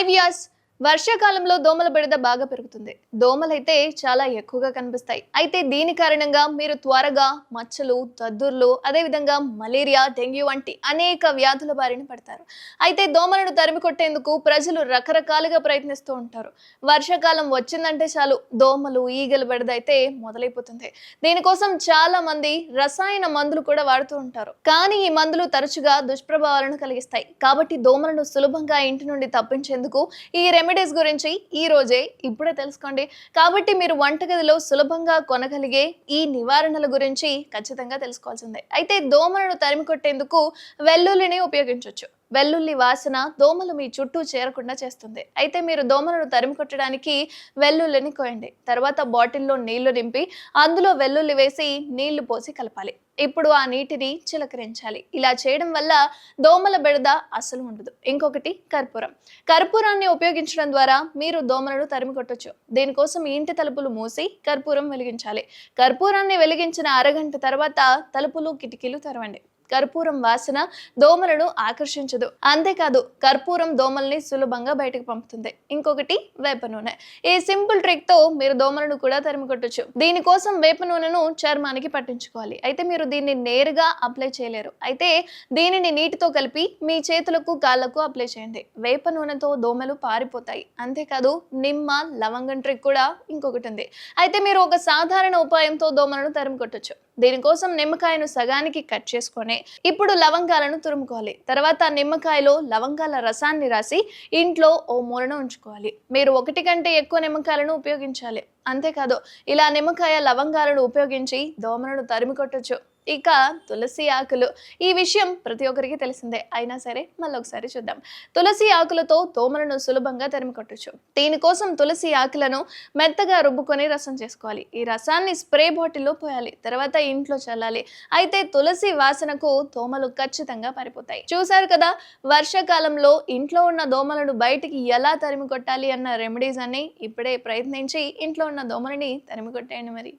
Hi Vyas. వర్షాకాలంలో దోమల బెడద బాగా పెరుగుతుంది. దోమలైతే చాలా ఎక్కువగా కనిపిస్తాయి. అయితే దీని కారణంగా మీరు త్వరగా మచ్చలు, దద్దుర్లు, అదేవిధంగా మలేరియా, డెంగ్యూ వంటి అనేక వ్యాధుల బారిన పడతారు. అయితే దోమలను తరిమి కొట్టేందుకు ప్రజలు రకరకాలుగా ప్రయత్నిస్తూ ఉంటారు. వర్షాకాలం వచ్చిందంటే చాలు దోమలు, ఈగల బెడద అయితే మొదలైపోతుంది. దీనికోసం చాలా మంది రసాయన మందులు కూడా వాడుతూ ఉంటారు. కానీ ఈ మందులు తరచుగా దుష్ప్రభావాలను కలిగిస్తాయి. కాబట్టి దోమలను సులభంగా ఇంటి నుండి తప్పించేందుకు ఈ రెమెడీస్ గురించి ఈ రోజే ఇప్పుడే తెలుసుకోండి. కాబట్టి మీరు వంటగదిలో సులభంగా కొనగలిగే ఈ నివారణల గురించి ఖచ్చితంగా తెలుసుకోవాల్సిందే. అయితే దోమలను తరిమి కొట్టేందుకు వెల్లుల్లిని ఉపయోగించవచ్చు. వెల్లుల్లి వాసన దోమలు మీ చుట్టూ చేరకుండా చేస్తుంది. అయితే మీరు దోమలను తరిమి కొట్టడానికి వెల్లుల్లిని కోయండి. తర్వాత బాటిల్లో నీళ్లు నింపి అందులో వెల్లుల్లి వేసి నీళ్లు పోసి కలపాలి. ఇప్పుడు ఆ నీటిని చిలకరించాలి. ఇలా చేయడం వల్ల దోమల బెడద అసలు ఉండదు. ఇంకొకటి కర్పూరం. కర్పూరాన్ని ఉపయోగించడం ద్వారా మీరు దోమలను తరిమి కొట్టొచ్చు. దీనికోసం ఇంటి తలుపులు మూసి కర్పూరం వెలిగించాలి. కర్పూరాన్ని వెలిగించిన అరగంట తర్వాత తలుపులు, కిటికీలు తెరవండి. కర్పూరం వాసన దోమలను ఆకర్షించదు. అంతేకాదు కర్పూరం దోమల్ని సులభంగా బయటకు పంపుతుంది. ఇంకొకటి వేప నూనె. ఈ సింపుల్ ట్రిక్ తో మీరు దోమలను కూడా తరిమి కొట్టొచ్చు. దీనికోసం వేప నూనెను చర్మానికి పట్టించుకోవాలి. అయితే మీరు దీన్ని నేరుగా అప్లై చేయలేరు. అయితే దీనిని నీటితో కలిపి మీ చేతులకు, కాళ్లకు అప్లై చేయండి. వేప నూనెతో దోమలు పారిపోతాయి. అంతేకాదు నిమ్మ, లవంగం ట్రిక్ కూడా ఇంకొకటి ఉంది. అయితే మీరు ఒక సాధారణ ఉపాయంతో దోమలను తరిమి కొట్టొచ్చు. దీనికోసం నిమ్మకాయను సగానికి కట్ చేసుకొని ఇప్పుడు లవంగాలను తురుముకోవాలి. తర్వాత నిమ్మకాయలో లవంగాల రసాన్ని రాసి ఇంట్లో ఓ మూలన ఉంచుకోవాలి. మీరు 1 కంటే ఎక్కువ నిమ్మకాయలను ఉపయోగించాలి. అంతేకాదు ఇలా నిమ్మకాయ, లవంగాలను ఉపయోగించి దోమలను తరిమి కొట్టొచ్చు. ఇక తులసి ఆకులు. ఈ విషయం ప్రతి ఒక్కరికి తెలిసిందే. అయినా సరే మళ్ళొకసారి చూద్దాం. తులసి ఆకులతో దోమలను సులభంగా తరిమి కొట్టొచ్చు. దీనికోసం తులసి ఆకులను మెత్తగా రుబ్బుకొని రసం చేసుకోవాలి. ఈ రసాన్ని స్ప్రే బాటిల్లో పోయాలి. తర్వాత ఇంట్లో చల్లాలి. అయితే తులసి వాసనకు దోమలు ఖచ్చితంగా పారిపోతాయి. చూశారు కదా, వర్షాకాలంలో ఇంట్లో ఉన్న దోమలను బయటికి ఎలా తరిమి కొట్టాలి అన్న రెమెడీస్ అన్ని ఇప్పుడే ప్రయత్నించి ఇంట్లో ఉన్న దోమలని తరిమి కొట్టేయండి మరి.